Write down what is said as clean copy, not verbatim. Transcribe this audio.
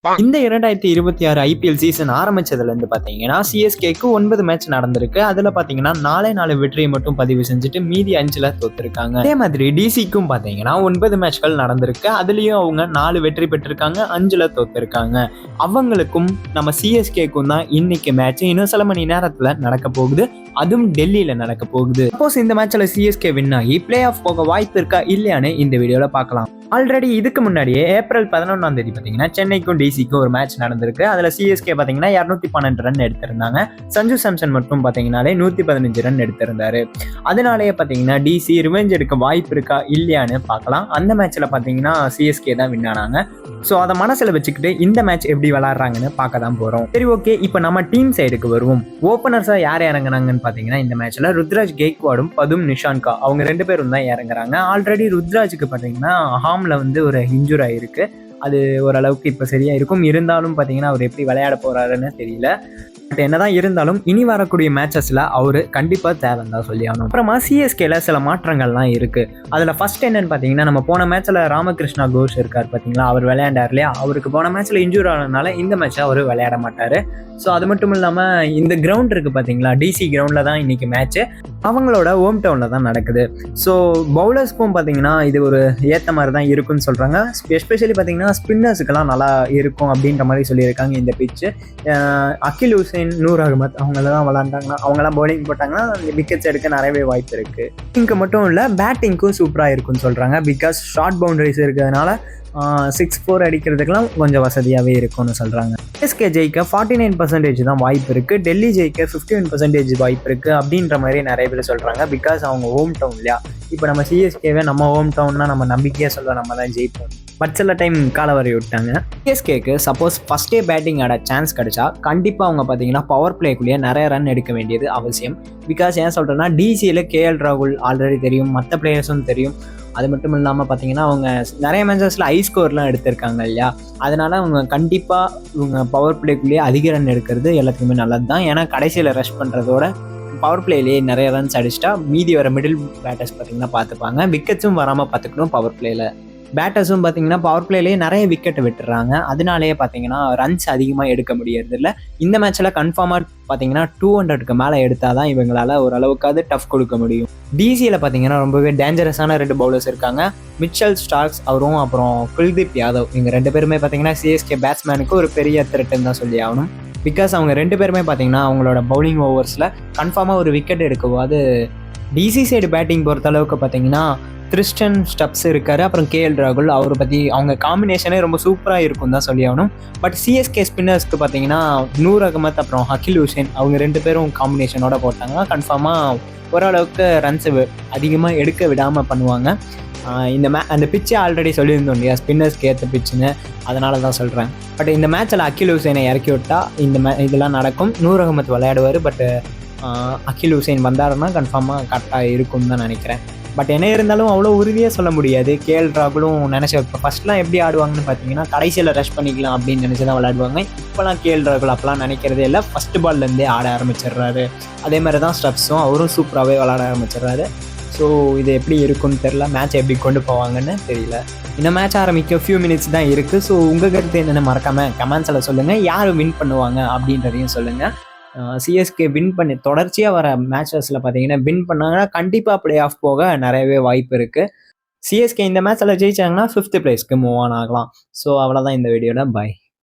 இந்த 2026 IPL season ஆரம்பிச்சதுல இருந்து பாத்தீங்கன்னா சிஎஸ்கேக்கு 9 மேட்ச் நடந்திருக்கு. அதுல பாத்தீங்கன்னா 4 வெற்றியை மட்டும் பதிவு செஞ்சுட்டு மீதி 5ல தோத்துருக்காங்க. அதே மாதிரி டிசிக்கும் பாத்தீங்கன்னா 9 மேட்ச்கள் நடந்திருக்கு. அதுலயும் அவங்க 4 வெற்றி பெற்றிருக்காங்க, 5ல தோத்துருக்காங்க. அவங்களுக்கும் நம்ம சிஎஸ்கேக்கும் தான் இன்னைக்கு மேட்ச் இன்னும் சில மணி நேரத்துல நடக்க போகுது. அதுவும் டெல்லியில நடக்க போகுது. சப்போஸ் இந்த மேட்ச்ல சிஎஸ்கே வின் ஆகி பிளே ஆஃப் போக வாய்ப்பு இருக்கா இல்லையான்னு இந்த வீடியோல பார்க்கலாம். ஆல்ரெடி இதுக்கு முன்னாடியே ஏப்ரல் 11ஆம் தேதி பாத்தீங்கன்னா சென்னைக்கும் டிசிக்கும் ஒரு மேட்ச் நடந்திருக்கு. அதுல சிஎஸ்கே பாத்தீங்கன்னா 212 ரன் எடுத்திருந்தாங்க. சஞ்சு சாம்சன் மட்டும் பாத்தீங்கன்னாலே 115 ரன் எடுத்திருந்தாரு. அதனாலேயே பாத்தீங்கன்னா டிசி ரிவெஞ்ச் எடுக்க வாய்ப்பு இருக்கா இல்லையான்னு பார்க்கலாம். அந்த மேட்ச்ல பாத்தீங்கன்னா சிஎஸ்கே தான் வின் ஆனாங்க. ஸோ அதை மனசுல வச்சுக்கிட்டு இந்த மேட்ச் எப்படி விளையாடுறாங்கன்னு பார்க்க தான் போறோம். சரி, ஓகே, இப்போ நம்ம டீம் சைடுக்கு வருவோம். ஓப்பனர்ஸா யார் இறங்குறாங்கன்னு பாத்தீங்கன்னா இந்த மேட்ச்ல ருத்ராஜ் கெய்க்வாடும் பதும் நிஷான்கா அவங்க 2 பேரும் தான் இறங்குறாங்க. ஆல்ரெடி ருத்ராஜுக்கு பாத்தீங்கன்னா ஹார்ம்ல ஒரு இன்ஜூர் ஆயிருக்கு. அது ஓரளவுக்கு இப்போ சரியா இருக்கும். இருந்தாலும் பாத்தீங்கன்னா அவர் எப்படி விளையாட போறாருன்னு தெரியல. பட் என்னதான் இருந்தாலும் இனி வரக்கூடிய மேட்சஸ்ல அவரு கண்டிப்பா தேவைன்னு தான் சொல்லி ஆகணும். அப்புறமா சிஎஸ்கேல சில மாற்றங்கள்லாம் இருக்கு. அதுல ஃபர்ஸ்ட் என்னன்னு பாத்தீங்கன்னா நம்ம போன மேட்ச்ல ராமகிருஷ்ணா கோஷ் இருக்கார் பாத்தீங்களா, அவர் விளையாண்டார் இல்லையா. அவருக்கு போன மேட்ச்ல இன்ஜூர் ஆனதுனால இந்த மேட்ச் அவர் விளையாட மாட்டாரு. ஸோ அது மட்டும் இல்லாம இந்த கிரவுண்ட் இருக்கு பாத்தீங்களா, டிசி கிரவுண்ட்ல தான் இன்னைக்கு மேட்ச். அவங்களோட ஹோம் டவுன்ல தான் நடக்குது. ஸோ பவுலர்ஸ்க்கும் பாத்தீங்கன்னா இது ஒரு ஏத்த மாதிரி தான் இருக்குன்னு சொல்றாங்க. எஸ்பெஷலி பாத்தீங்கன்னா ஸ்பின்னர்ஸுக்கெல்லாம் நல்லா இருக்கும் அப்படின்ற மாதிரி சொல்லியிருக்காங்க. இந்த பிச்சு அகில் ஹுசைன், நூர் அகமத் அவங்களெல்லாம் விளாண்டாங்கன்னா அவங்கெல்லாம் பவுலிங் போட்டாங்கன்னா விக்கெட்ஸ் எடுக்க நிறையவே வாய்ப்பு இருக்கு. இங்கே மட்டும் இல்லை, பேட்டிங்க்கும் சூப்பராக இருக்குன்னு சொல்றாங்க. பிகாஸ் ஷார்ட் பவுண்டரிஸ் இருக்கிறதுனால 6-4 அடிக்கிறதுக்கெல்லாம் கொஞ்சம் வசதியாகவே இருக்கும்னு சொல்கிறாங்க. சிஎஸ்கே ஜெயிக்க 49% தான் வாய்ப்பு இருக்குது. டெல்லி ஜெயிக்க 51% வாய்ப்பு இருக்குது அப்படின்ற மாதிரி நிறைய பேர் சொல்கிறாங்க. பிகாஸ் அவங்க ஹோம் டவுன் இல்லையா. இப்போ நம்ம சிஎஸ்கேவே நம்ம ஹோம் டவுன்னா நம்ம நம்பிக்கையாக சொல்ல நம்ம தான் ஜெயிப்போம். பட் சில டைம் காலவரை விட்டாங்க. சிஎஸ்கேக்கு சப்போஸ் ஃபர்ஸ்டே பேட்டிங் ஆட சான்ஸ் கிடைச்சா கண்டிப்பாக அவங்க பார்த்தீங்கன்னா பவர் பிளேக்குள்ளேயே நிறைய ரன் எடுக்க வேண்டியது அவசியம். பிகாஸ் ஏன் சொல்கிறேன்னா டிசியில் கேஎல் ராகுல் ஆல்ரெடி தெரியும், மற்ற பிளேயர்ஸும் தெரியும். அது மட்டும் இல்லாமல் பார்த்தீங்கன்னா அவங்க நிறைய மேட்சஸில் ஹை ஸ்கோர்லாம் எடுத்திருக்காங்க இல்லையா. அதனால அவங்க கண்டிப்பாக இவங்க பவர் பிளேக்குள்ளேயே அதிக ரன் எடுக்கிறது எல்லாத்துக்குமே நல்லது தான். ஏன்னா கடைசியில் ரஷ் பண்ணுறதோட பவர் பிளேலேயே நிறைய ரன்ஸ் அடிச்சிட்டா மீதி வர மிடில் பேட்டர்ஸ் பார்த்தீங்கன்னா பார்த்துப்பாங்க. விக்கெட்ஸும் வராமல் பார்த்துக்கணும். பவர் பிளேயில் பேட்டர்ஸும் பார்த்தீங்கன்னா பவர் பிளேலேயே நிறைய விக்கெட் விட்டுறாங்க. அதனாலேயே பார்த்தீங்கன்னா ரன்ஸ் அதிகமாக எடுக்க முடியறது இல்லை. இந்த மேட்ச்சில் கன்ஃபார்மாக பார்த்தீங்கன்னா 200க்கு மேலே எடுத்தால் தான் இவங்களால் ஓரளவுக்காவது டஃப் கொடுக்க முடியும். டிசியில் பார்த்தீங்கன்னா ரொம்பவே டேஞ்சரஸான 2 பவுலர்ஸ் இருக்காங்க. மிச்சல் ஸ்டார்க்ஸ் அவரும் அப்புறம் குல்தீப் யாதவ். இவங்க 2 பேருமே பார்த்தீங்கன்னா சிஎஸ்கே பேட்ஸ்மேனுக்கு ஒரு பெரிய த்ரெட்டுன்னு தான் சொல்லி ஆகணும். பிகாஸ் அவங்க 2 பேருமே பார்த்தீங்கன்னா அவங்களோட பவுலிங் ஓவர்ஸில் கன்ஃபார்மாக ஒரு விக்கெட் எடுக்கும்போது டிசி சைடு பேட்டிங் பொறுத்த அளவுக்கு பார்த்தீங்கன்னா கிறிஸ்டன் ஸ்டப்ஸ் இருக்காரு, அப்புறம் கேஎல் ராகுல். அவரை பற்றி அவங்க காம்பினேஷனே ரொம்ப சூப்பராக இருக்கும் தான் சொல்லி ஆகணும். பட் சிஎஸ்கே ஸ்பின்னர்ஸ்க்கு பார்த்தீங்கன்னா நூர் அகமத் அப்புறம் அகில் ஹுசைன் அவங்க 2 பேரும் காம்பினேஷனோட போட்டாங்கன்னா கன்ஃபார்மாக ஓரளவுக்கு ரன்ஸ் அதிகமாக எடுக்க விடாமல் பண்ணுவாங்க. அந்த பிச்சை ஆல்ரெடி சொல்லியிருந்தோம் இல்லையா, ஸ்பின்னர்ஸ்க்கு ஏற்ற பிச்சுன்னு, அதனால தான் சொல்கிறேன். பட் இந்த மேட்ச்சில் அகில் ஹுசைனை இறக்கி விட்டால் இதெல்லாம் நடக்கும். நூர் அகமத் விளையாடுவார். பட் அகில் ஹுசைன் வந்தாருன்னா கன்ஃபார்மாக கரெக்டாக இருக்கும்னு தான் நினைக்கிறேன். பட் என்ன இருந்தாலும் அவ்வளோ உறுதியாக சொல்ல முடியாது. கேஎல் ராகுலும் நினச்ச இப்போ ஃபஸ்ட்லாம் எப்படி ஆடுவாங்கன்னு பார்த்தீங்கன்னா கடைசியில் ரஷ் பண்ணிக்கலாம் அப்படின்னு நினச்சி தான் விளையாடுவாங்க. இப்போலாம் கேஎல் ராகுல் அப்போலாம் நினைக்கிறதே இல்லை. ஃபஸ்ட் பால்லேருந்தே ஆட ஆரம்பிச்சிடுறாரு. அதே மாதிரி தான் ஸ்டப்ஸும் அவரும் சூப்பராகவே விளையாட ஆரம்பிச்சிடுறாரு. ஸோ இது எப்படி இருக்குன்னு தெரில, மேட்ச் எப்படி கொண்டு போவாங்கன்னு தெரியல. இந்த மேட்ச் ஆரம்பிக்க ஃபியூ மினிட்ஸ் தான் இருக்குது. ஸோ உங்கள் கருத்து என்னென்னு மறக்காமல் கமெண்ட்ஸில் சொல்லுங்கள். யார் வின் பண்ணுவாங்க அப்படின்றதையும் சொல்லுங்கள். சிஎஸ்கே வின் பண்ணி தொடர்ச்சியாக வர மேட்சஸில் பார்த்தீங்கன்னா வின் பண்ணாங்கன்னா கண்டிப்பாக பிளே ஆஃப் போக நிறையவே வாய்ப்பு இருக்குது. சிஎஸ்கே இந்த மேட்ச்சில் ஜெயிச்சாங்கன்னா 5th பிளேஸ்க்கு மூவ் ஆன் ஆகலாம். ஸோ அவ்வளோதான் இந்த வீடியோவில். பாய்.